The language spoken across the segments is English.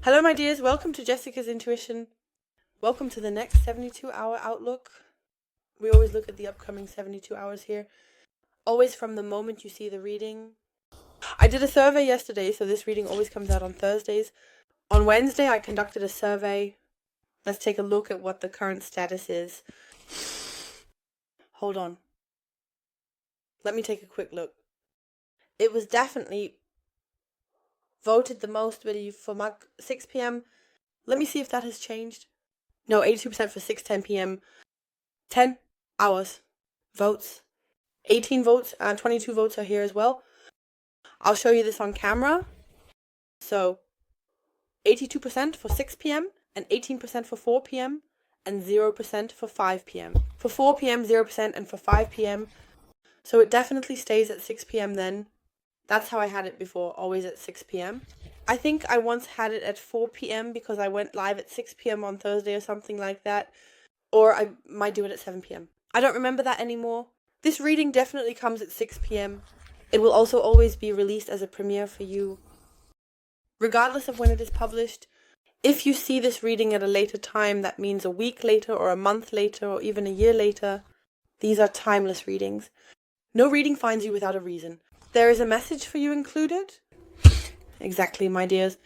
Hello my dears, welcome to Jessica's Intuition. Welcome to the next 72-hour outlook. We always look at the upcoming 72 hours here. Always from the moment you see the reading. I did a survey yesterday, so this reading always comes out on Thursdays. On Wednesday I conducted a survey. Let's take a look at what the current status is. Hold on. Let me take a quick look. It was definitely voted the most for 6 p.m. Let me see if that has changed. No, 82% for 6:10 p.m. 10 hours votes. 18 votes and 22 votes are here as well. I'll show you this on camera. So 82% for 6 p.m. and 18% for 4 p.m. and 0% for 5 p.m. For 4 p.m. 0% and for 5 p.m. So it definitely stays at 6 p.m. then. That's how I had it before, always at 6 p.m. I think I once had it at 4 p.m. because I went live at 6 p.m. on Thursday or something like that. Or I might do it at 7 p.m. I don't remember that anymore. This reading definitely comes at 6 p.m. It will also always be released as a premiere for you, regardless of when it is published. If you see this reading at a later time, that means a week later or a month later or even a year later. These are timeless readings. No reading finds you without a reason. There is a message for you included. Exactly, my dears.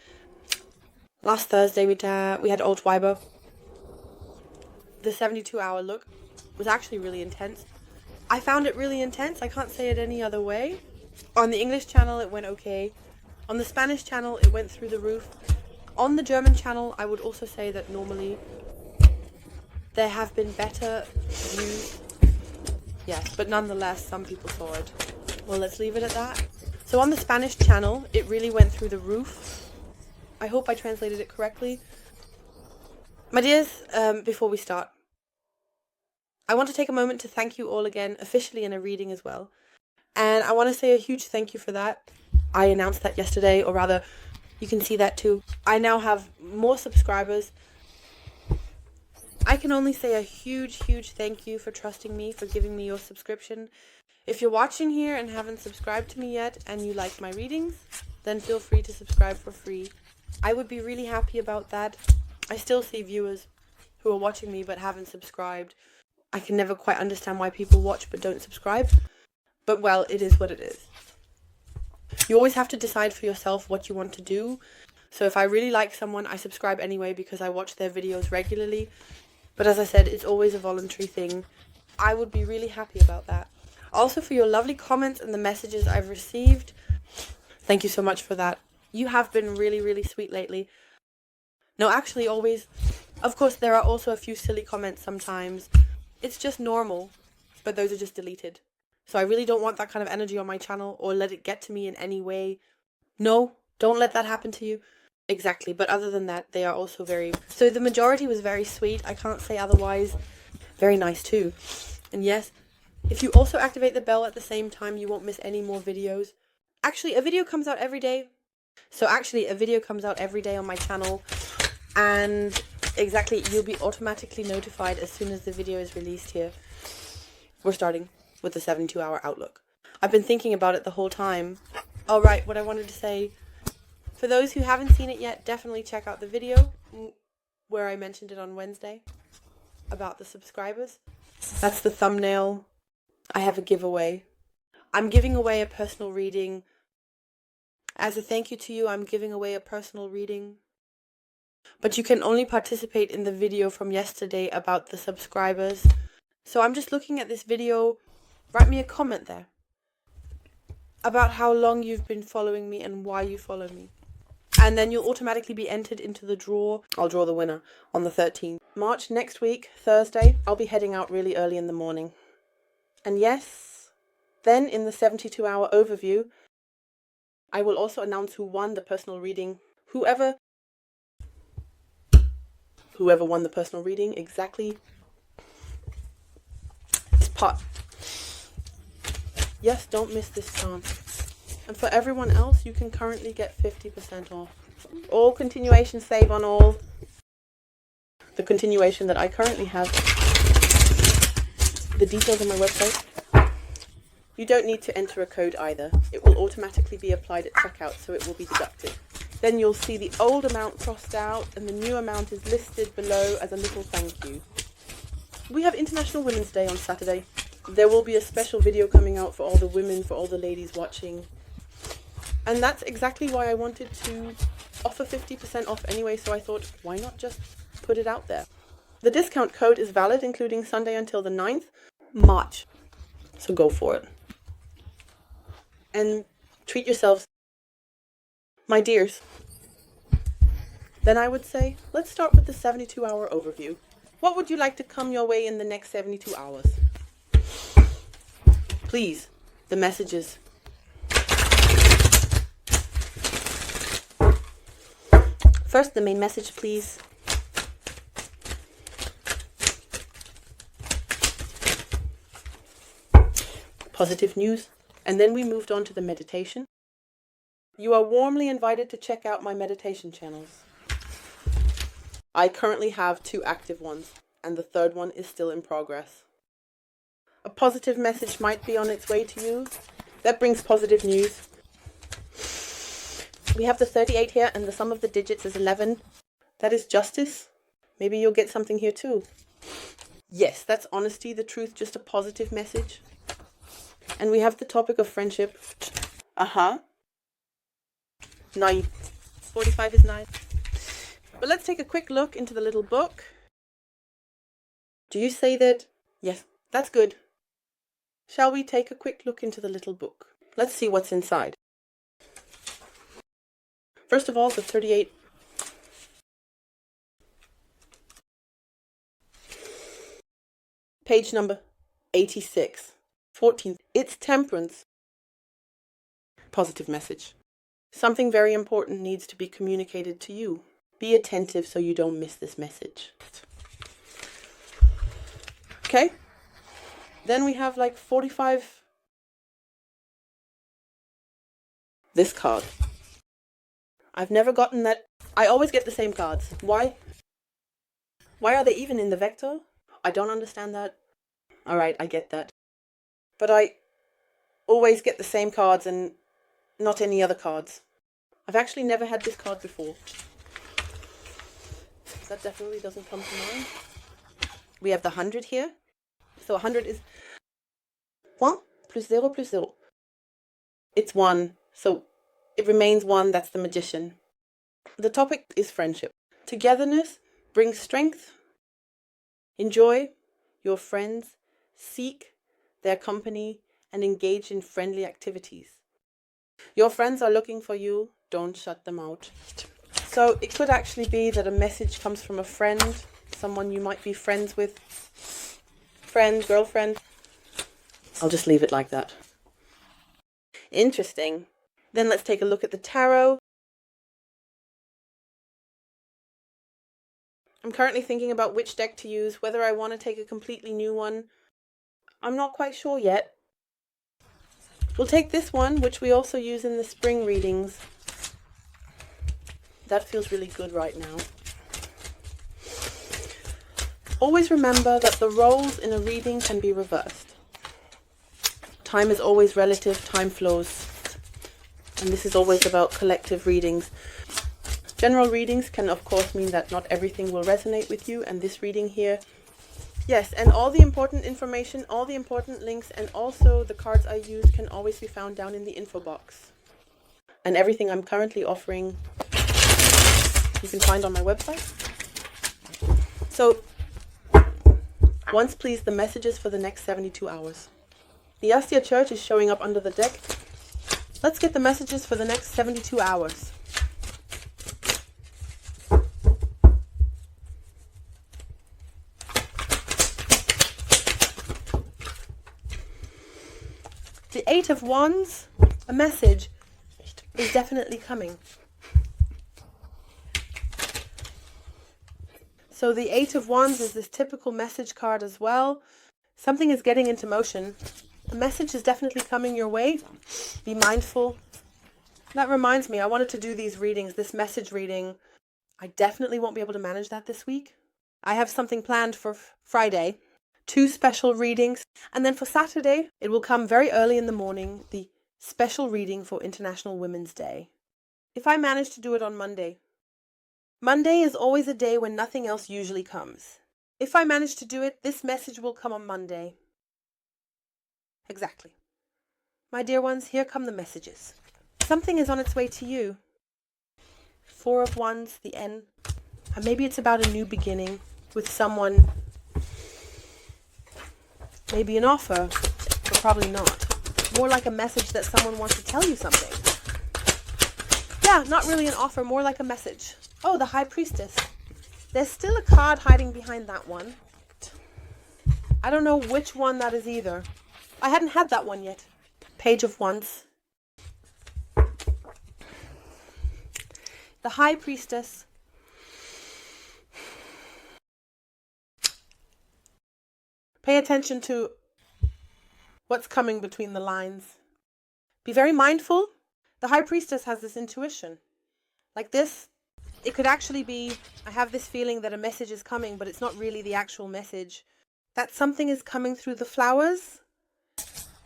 Last Thursday we had Alt Weiber. The 72-hour look was actually really intense. I found it really intense. I can't say it any other way. On the English channel it went okay. On the Spanish channel it went through the roof. On the German channel I would also say that normally there have been better views. Yes, but nonetheless some people saw it. Well, let's leave it at that. So on the Spanish channel, it really went through the roof. I hope I translated it correctly. My dears, before we start, I want to take a moment to thank you all again, officially in a reading as well. And I want to say a huge thank you for that. I announced that yesterday, or rather, you can see that too. I now have more subscribers. I can only say a huge, huge thank you for trusting me, for giving me your subscription. If you're watching here and haven't subscribed to me yet and you like my readings, then feel free to subscribe for free. I would be really happy about that. I still see viewers who are watching me but haven't subscribed. I can never quite understand why people watch but don't subscribe. But well, it is what it is. You always have to decide for yourself what you want to do. So if I really like someone, I subscribe anyway because I watch their videos regularly. But as I said, it's always a voluntary thing. I would be really happy about that. Also for your lovely comments and the messages I've received. Thank you so much for that. You have been really, really sweet lately. No, actually always. Of course, there are also a few silly comments sometimes. It's just normal, but those are just deleted. So I really don't want that kind of energy on my channel or let it get to me in any way. No, don't let that happen to you. Exactly, but other than that, they are also very... So the majority was very sweet. I can't say otherwise. Very nice too. And yes, if you also activate the bell at the same time, you won't miss any more videos. Actually, a video comes out every day. A video comes out every day on my channel. And exactly, you'll be automatically notified as soon as the video is released here. We're starting with the 72-hour outlook. I've been thinking about it the whole time. All right, what I wanted to say, for those who haven't seen it yet, definitely check out the video where I mentioned it on Wednesday about the subscribers. That's the thumbnail. I have a giveaway. I'm giving away a personal reading. As a thank you to you, I'm giving away a personal reading. But you can only participate in the video from yesterday about the subscribers. So I'm just looking at this video. Write me a comment there about how long you've been following me and why you follow me. And then you'll automatically be entered into the draw. I'll draw the winner on the 13th March next week, Thursday. I'll be heading out really early in the morning. And yes, then in the 72-hour overview, I will also announce who won the personal reading. Whoever won the personal reading, exactly. This pot. Yes, don't miss this chance. And for everyone else, you can currently get 50% off. All continuation save on all. The continuation that I currently have. The details on my website. You don't need to enter a code either. It will automatically be applied at checkout, so it will be deducted. Then you'll see the old amount crossed out and the new amount is listed below as a little thank you. We have International Women's Day on Saturday. There will be a special video coming out for all the women, for all the ladies watching. And that's exactly why I wanted to offer 50% off anyway, so I thought, why not just put it out there? The discount code is valid including Sunday until the 9th March. So go for it. And treat yourselves, my dears. Then I would say, let's start with the 72-hour overview. What would you like to come your way in the next 72 hours? Please, the messages. First, the main message, please. Positive news. And then we moved on to the meditation. You are warmly invited to check out my meditation channels. I currently have 2 active ones, and the 3rd one is still in progress. A positive message might be on its way to you. That brings positive news. We have the 38 here, and the sum of the digits is 11. That is justice. Maybe you'll get something here too. Yes, that's honesty, the truth, just a positive message. And we have the topic of friendship. 9. 45 is 9. But let's take a quick look into the little book. Do you say that? Yes, that's good. Shall we take a quick look into the little book? Let's see what's inside. First of all, the 38. Page number 86. 14. It's temperance. Positive message. Something very important needs to be communicated to you. Be attentive so you don't miss this message. Okay? Then we have like 45. This card. I've never gotten that. I always get the same cards. Why? Why are they even in the vector? I don't understand that. Alright, I get that. But I always get the same cards and not any other cards. I've actually never had this card before. That definitely doesn't come to mind. We have the 100 here. So 100 is 1 plus 0 plus 0. It's 1. So it remains 1. That's the magician. The topic is friendship. Togetherness brings strength. Enjoy your friends. Seek their company and engage in friendly activities. Your friends are looking for you. Don't shut them out. So it could actually be that a message comes from a friend, someone you might be friends with, friend, girlfriend. I'll just leave it like that. Interesting. Then let's take a look at the tarot. I'm currently thinking about which deck to use, whether I want to take a completely new one. I'm not quite sure yet. We'll take this one, which we also use in the spring readings. That feels really good right now. Always remember that the roles in a reading can be reversed. Time is always relative, time flows. And this is always about collective readings. General readings can of course mean that not everything will resonate with you, and this reading here, yes, and all the important information, all the important links, and also the cards I use can always be found down in the info box. And everything I'm currently offering you can find on my website. So, once please, the messages for the next 72 hours. The Astia Church is showing up under the deck. Let's get the messages for the next 72 hours. The 8 of Wands, a message, is definitely coming. So the 8 of Wands is this typical message card as well. Something is getting into motion. A message is definitely coming your way. Be mindful. That reminds me, I wanted to do these readings, this message reading. I definitely won't be able to manage that this week. I have something planned for Friday. 2 special readings. And then for Saturday, it will come very early in the morning, the special reading for International Women's Day. If I manage to do it on Monday. Monday is always a day when nothing else usually comes. If I manage to do it, this message will come on Monday. Exactly. My dear ones, here come the messages. Something is on its way to you. 4 of Wands, the N. And maybe it's about a new beginning with someone. Maybe an offer, but probably not. More like a message that someone wants to tell you something. Yeah, not really an offer, more like a message. Oh, the High Priestess. There's still a card hiding behind that one. I don't know which one that is either. I hadn't had that one yet. Page of Wands. The High Priestess. Pay attention to what's coming between the lines. Be very mindful. The High Priestess has this intuition. Like this, it could actually be, I have this feeling that a message is coming, but it's not really the actual message. That something is coming through the flowers.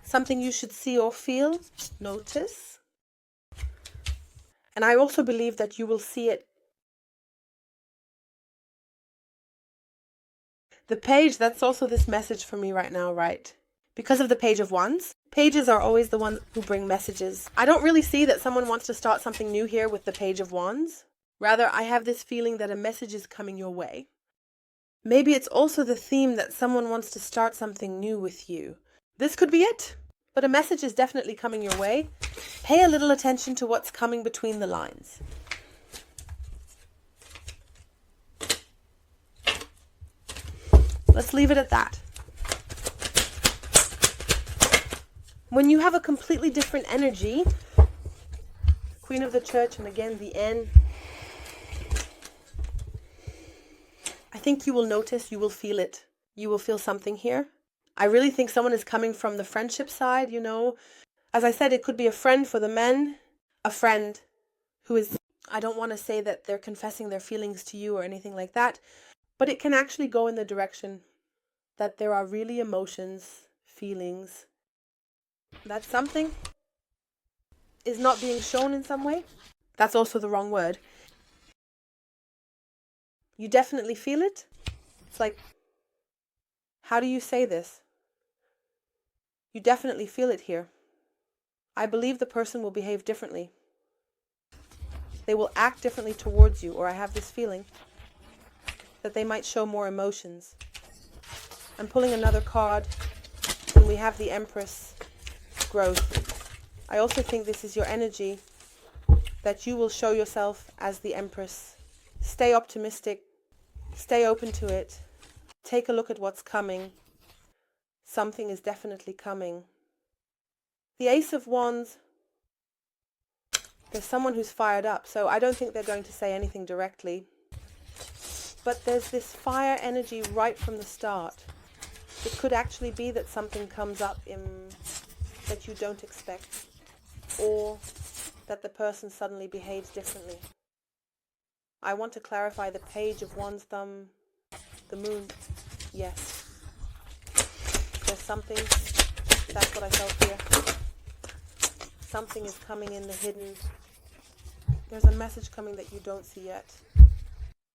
Something you should see or feel, notice. And I also believe that you will see it. The page, that's also this message for me right now, right? Because of the Page of Wands. Pages are always the ones who bring messages. I don't really see that someone wants to start something new here with the Page of Wands. Rather, I have this feeling that a message is coming your way. Maybe it's also the theme that someone wants to start something new with you. This could be it, but a message is definitely coming your way. Pay a little attention to what's coming between the lines. Let's leave it at that. When you have a completely different energy, Queen of the Church and again the N, I think you will notice, you will feel it. You will feel something here. I really think someone is coming from the friendship side, you know. As I said, it could be a friend for the men, a friend who is, I don't want to say that they're confessing their feelings to you or anything like that, but it can actually go in the direction that there are really emotions, feelings, that something is not being shown in some way. That's also the wrong word. You definitely feel it. It's like, how do you say this? You definitely feel it here. I believe the person will behave differently. They will act differently towards you, or I have this feeling that they might show more emotions. I'm pulling another card, and we have the Empress, growth. I also think this is your energy, that you will show yourself as the Empress. Stay optimistic. Stay open to it. Take a look at what's coming. Something is definitely coming. The Ace of Wands, there's someone who's fired up, so I don't think they're going to say anything directly. But there's this fire energy right from the start. It could actually be that something comes up that you don't expect, or that the person suddenly behaves differently. I want to clarify the Page of Wands, thumb, the Moon. Yes. There's something, that's what I felt here. Something is coming in the hidden. There's a message coming that you don't see yet.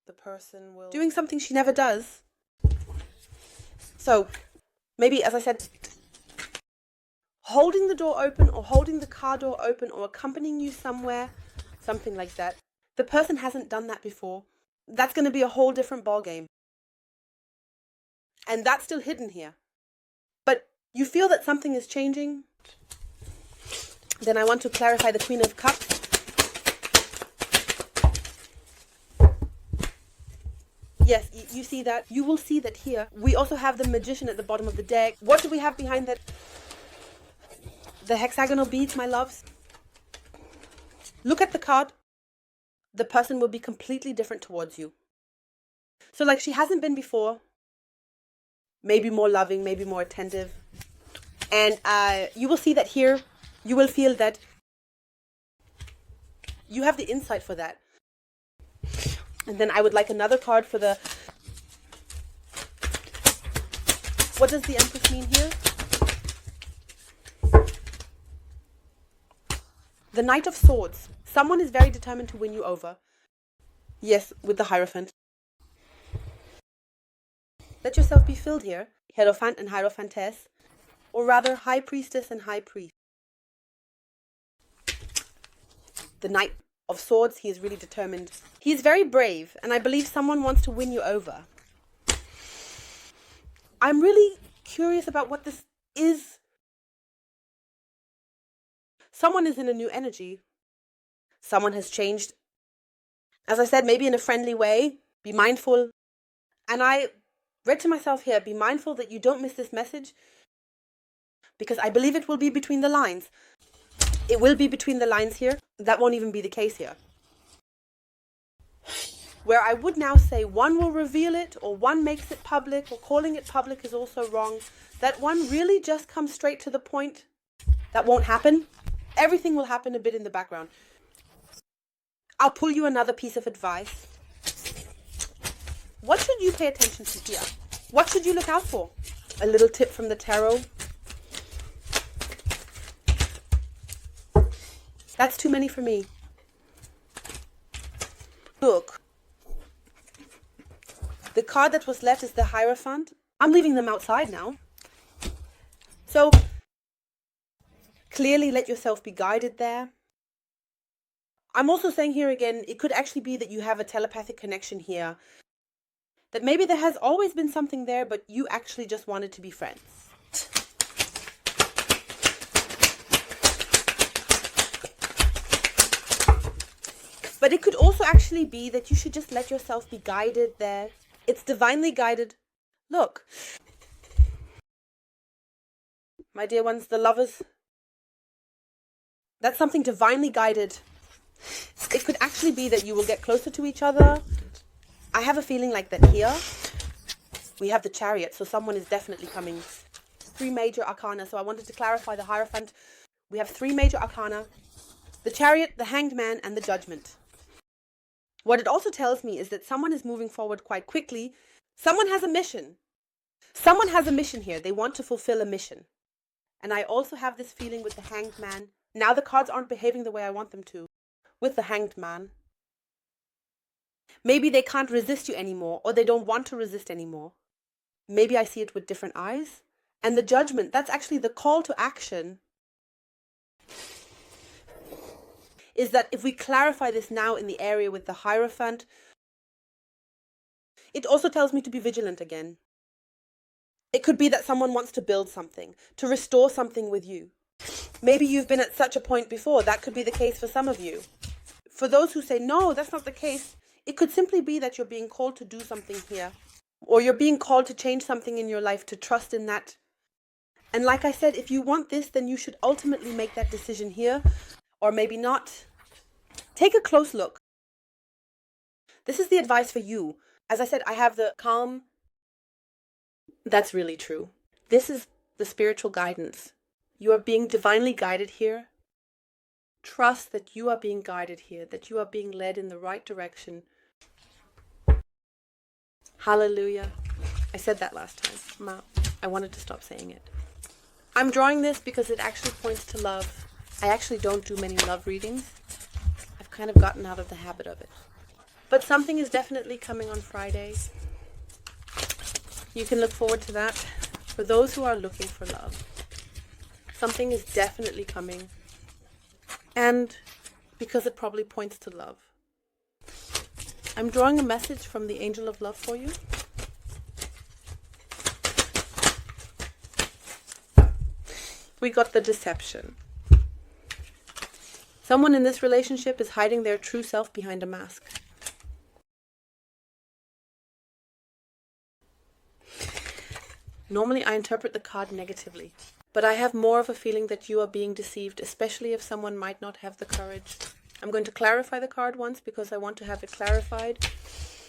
The person will... doing something she never does. So, maybe, as I said, holding the door open or holding the car door open or accompanying you somewhere, something like that. The person hasn't done that before. That's going to be a whole different ballgame. And that's still hidden here. But you feel that something is changing. Then I want to clarify the Queen of Cups. Yes, you see that. You will see that here. We also have the Magician at the bottom of the deck. What do we have behind that? The hexagonal beads, my loves. Look at the card. The person will be completely different towards you. So like she hasn't been before. Maybe more loving, maybe more attentive. And you will see that here. You will feel that you have the insight for that. And then I would like another card for the... What does the Empress mean here? The Knight of Swords. Someone is very determined to win you over. Yes, with the Hierophant. Let yourself be filled here. Hierophant and Hierophantess. Or rather, High Priestess and High Priest. The Knight of Swords, he is really determined. He is very brave, and I believe someone wants to win you over. I'm really curious about what this is. Someone is in a new energy. Someone has changed. As I said, maybe in a friendly way. Be mindful. And I read to myself here, be mindful that you don't miss this message, because I believe it will be between the lines. It will be between the lines here. That won't even be the case here. Where I would now say one will reveal it, or one makes it public, or calling it public is also wrong. That one really just comes straight to the point. That won't happen. Everything will happen a bit in the background. I'll pull you another piece of advice. What should you pay attention to here? What should you look out for? A little tip from the tarot. That's too many for me. Look. The card that was left is the Hierophant. I'm leaving them outside now. So, clearly let yourself be guided there. I'm also saying here again, it could actually be that you have a telepathic connection here. That maybe there has always been something there, but you actually just wanted to be friends. But it could also actually be that you should just let yourself be guided there. It's divinely guided. Look. My dear ones, the lovers. That's something divinely guided. It could actually be that you will get closer to each other. I have a feeling like that here. We have the Chariot, so someone is definitely coming. 3 major arcana, so I wanted to clarify the Hierophant. We have 3 major arcana. The Chariot, the Hanged Man, and the Judgment. What it also tells me is that someone is moving forward quite quickly. Someone has a mission. Someone has a mission here. They want to fulfill a mission. And I also have this feeling with the Hanged Man. Now the cards aren't behaving the way I want them to. With the Hanged Man. Maybe they can't resist you anymore, or they don't want to resist anymore. Maybe I see it with different eyes. And the Judgment, that's actually the call to action. Is that if we clarify this now in the area with the Hierophant, it also tells me to be vigilant again. It could be that someone wants to build something, to restore something with you. Maybe you've been at such a point before. That could be the case for some of you. For those who say, no, that's not the case, it could simply be that you're being called to do something here. Or you're being called to change something in your life, to trust in that. And like I said, if you want this, then you should ultimately make that decision here. Or maybe not. Take a close look. This is the advice for you. As I said, I have the calm. That's really true. This is the spiritual guidance. You are being divinely guided here. Trust that you are being guided here, that you are being led in the right direction. Hallelujah. I said that last time. I wanted to stop saying it. I'm drawing this because it actually points to love. I actually don't do many love readings. I've kind of gotten out of the habit of it. But something is definitely coming on Friday. You can look forward to that. For those who are looking for love, something is definitely coming. And because it probably points to love. I'm drawing a message from the Angel of Love for you. We got the Deception. Someone in this relationship is hiding their true self behind a mask. Normally I interpret the card negatively, but I have more of a feeling that you are being deceived, especially if someone might not have the courage. I'm going to clarify the card once because I want to have it clarified.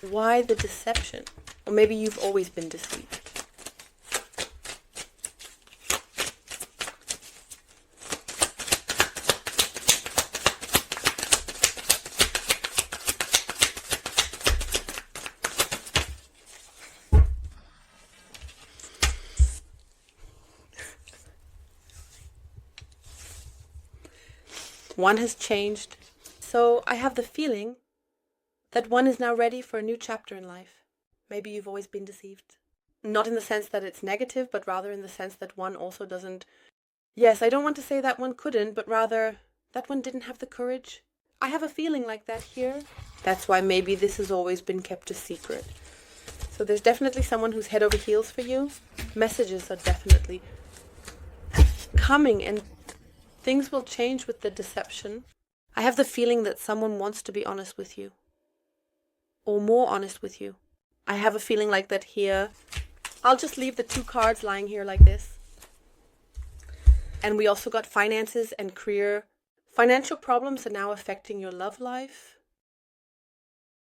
Why the deception? Or maybe you've always been deceived. One has changed. So I have the feeling that one is now ready for a new chapter in life. Maybe you've always been deceived. Not in the sense that it's negative, but rather in the sense that one also doesn't... Yes, I don't want to say that one couldn't, but rather that one didn't have the courage. I have a feeling like that here. That's why maybe this has always been kept a secret. So there's definitely someone who's head over heels for you. Messages are definitely coming and things will change with the deception. I have the feeling that someone wants to be honest with you. Or more honest with you. I have a feeling like that here. I'll just leave the 2 cards lying here like this. And we also got finances and career. Financial problems are now affecting your love life.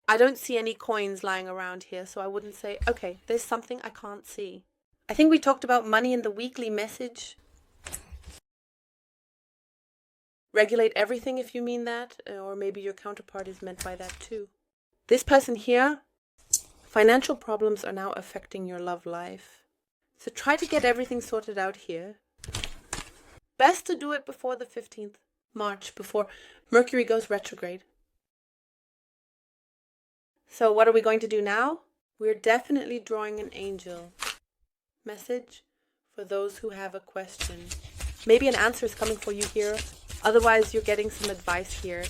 I don't see any coins lying around here, so I wouldn't say, okay, there's something I can't see. I think we talked about money in the weekly message. Regulate everything if you mean that, or maybe your counterpart is meant by that too. This person here, financial problems are now affecting your love life. So try to get everything sorted out here. Best to do it before the 15th March, before Mercury goes retrograde. So what are we going to do now? We're definitely drawing an angel message for those who have a question. Maybe an answer is coming for you here. Otherwise, you're getting some advice here.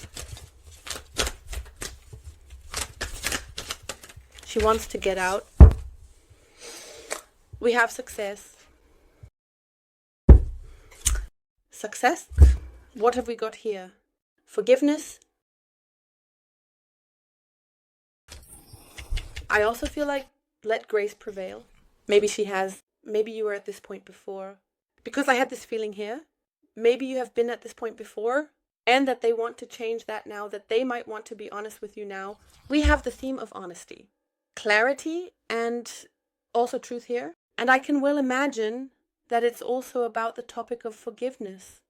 She wants to get out. We have success. Success? What have we got here? Forgiveness. I also feel like let grace prevail. Maybe she has. Maybe you were at this point before. Because I had this feeling here. Maybe you have been at this point before. And that they want to change that now. That they might want to be honest with you now. We have the theme of honesty. Clarity and also truth here. And I can well imagine that it's also about the topic of forgiveness.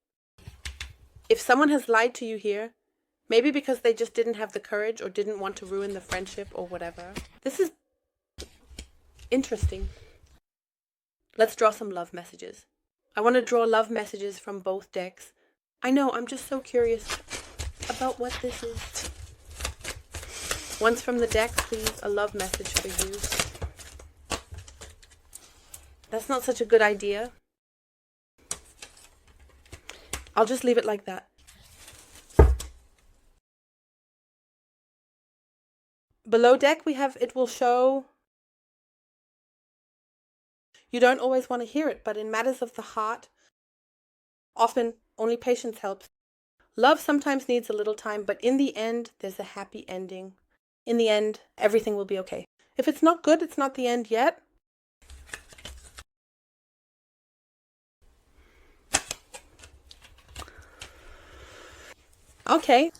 If someone has lied to you here, maybe because they just didn't have the courage or didn't want to ruin the friendship or whatever. This is interesting. Let's draw some love messages. I want to draw love messages from both decks. I know, I'm just so curious about what this is. Once from the deck, please, a love message for you. That's not such a good idea. I'll just leave it like that. Below deck we have, it will show. You don't always want to hear it, but in matters of the heart, often only patience helps. Love sometimes needs a little time, but in the end, there's a happy ending. In the end, everything will be okay. If it's not good, it's not the end yet. Okay.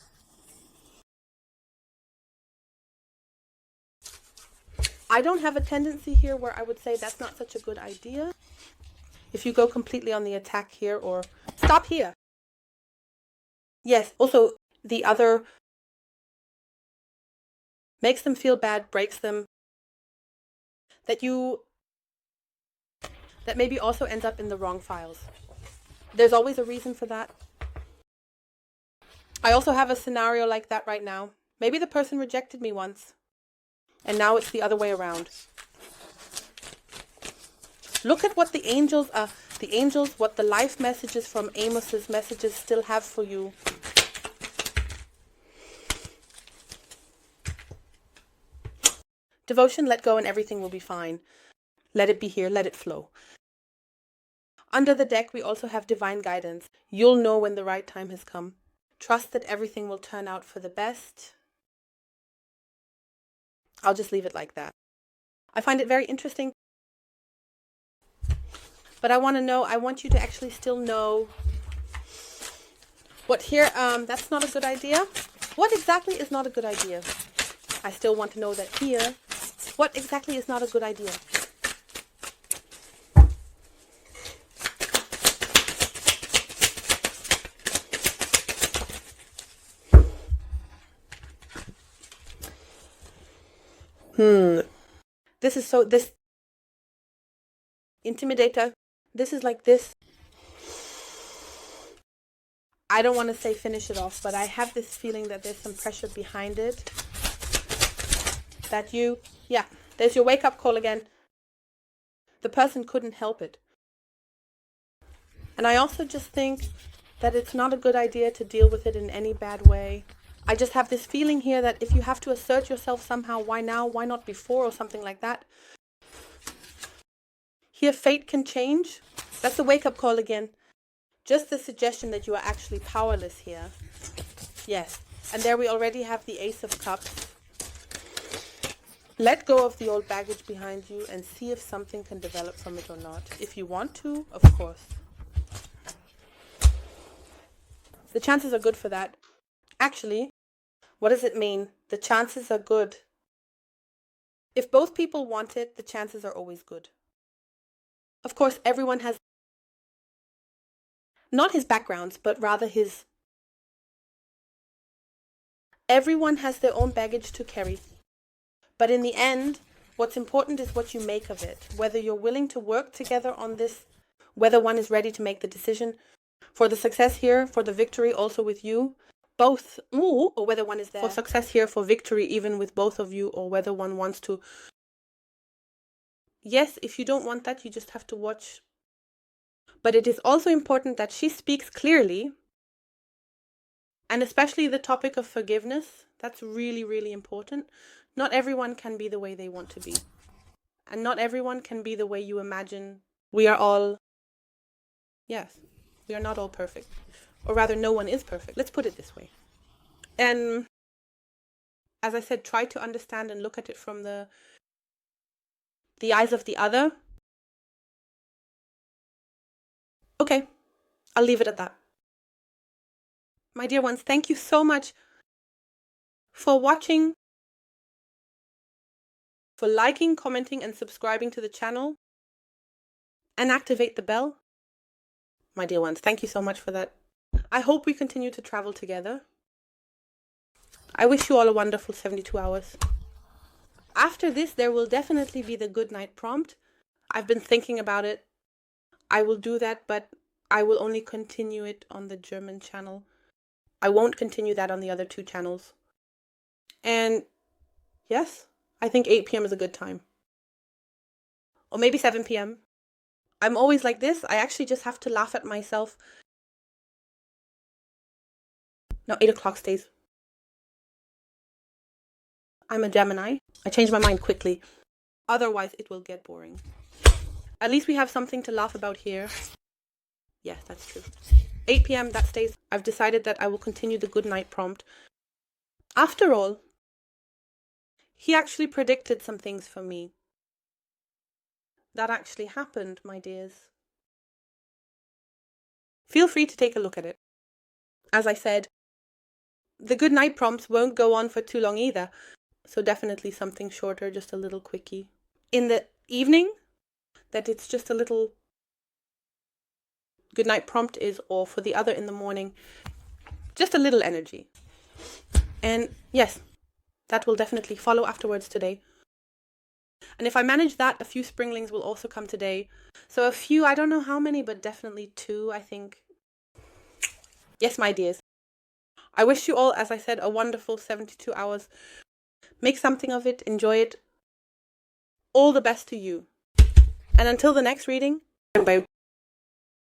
I don't have a tendency here where I would say that's not such a good idea. If you go completely on the attack here or stop here. Yes, also the other makes them feel bad, breaks them. That maybe also ends up in the wrong files. There's always a reason for that. I also have a scenario like that right now. Maybe the person rejected me once. And now it's the other way around. Look at what the angels are. The angels, what the life messages from Amos's messages still have for you. Devotion, let go and everything will be fine. Let it be here, let it flow. Under the deck, we also have divine guidance. You'll know when the right time has come. Trust that everything will turn out for the best. I'll just leave it like that. I find it very interesting. But I want you to actually still know what here, that's not a good idea. What exactly is not a good idea? I still want to know that here. What exactly is not a good idea? This intimidator, this is like this. I don't want to say finish it off, but I have this feeling that there's some pressure behind it. That there's your wake-up call again. The person couldn't help it. And I also just think that it's not a good idea to deal with it in any bad way. I just have this feeling here that if you have to assert yourself somehow, why now? Why not before? Or something like that. Here, fate can change. That's the wake-up call again. Just the suggestion that you are actually powerless here. Yes. And there we already have the Ace of Cups. Let go of the old baggage behind you and see if something can develop from it or not. If you want to, of course. The chances are good for that. Actually, what does it mean? The chances are good. If both people want it, the chances are always good. Of course, everyone has not his backgrounds, but rather everyone has their own baggage to carry. But in the end, what's important is what you make of it. Whether you're willing to work together on this, whether one is ready to make the decision for the success here, for the victory also with you, both, or whether one is there for success here, for victory even with both of you, or whether one wants to. Yes, if you don't want that, you just have to watch. But it is also important that she speaks clearly, and especially the topic of forgiveness. That's really, really important. Not everyone can be the way they want to be. And not everyone can be the way you imagine. We are not all perfect. Or rather, no one is perfect. Let's put it this way. And as I said, try to understand and look at it from the eyes of the other. Okay, I'll leave it at that. My dear ones, thank you so much for watching, for liking, commenting, and subscribing to the channel. And activate the bell. My dear ones, thank you so much for that. I hope we continue to travel together. I wish you all a wonderful 72 hours. After this, there will definitely be the good night prompt. I've been thinking about it. I will do that, but I will only continue it on the German channel. I won't continue that on the other 2 channels. And yes, I think 8 p.m. is a good time. Or maybe 7 p.m. I'm always like this. I actually just have to laugh at myself. No, 8 o'clock stays. I'm a Gemini. I change my mind quickly. Otherwise, it will get boring. At least we have something to laugh about here. Yes, that's true. 8 p.m., that stays. I've decided that I will continue the good night prompt. After all, he actually predicted some things for me. That actually happened, my dears. Feel free to take a look at it. As I said, the good night prompts won't go on for too long either. So definitely something shorter, just a little quickie. In the evening, that it's just a little good night prompt is, or for the other in the morning, just a little energy. And yes, that will definitely follow afterwards today. And if I manage that, a few springlings will also come today. So a few, I don't know how many, but definitely 2, I think. Yes, my dears. I wish you all, as I said, a wonderful 72 hours. Make something of it, enjoy it. All the best to you. And until the next reading,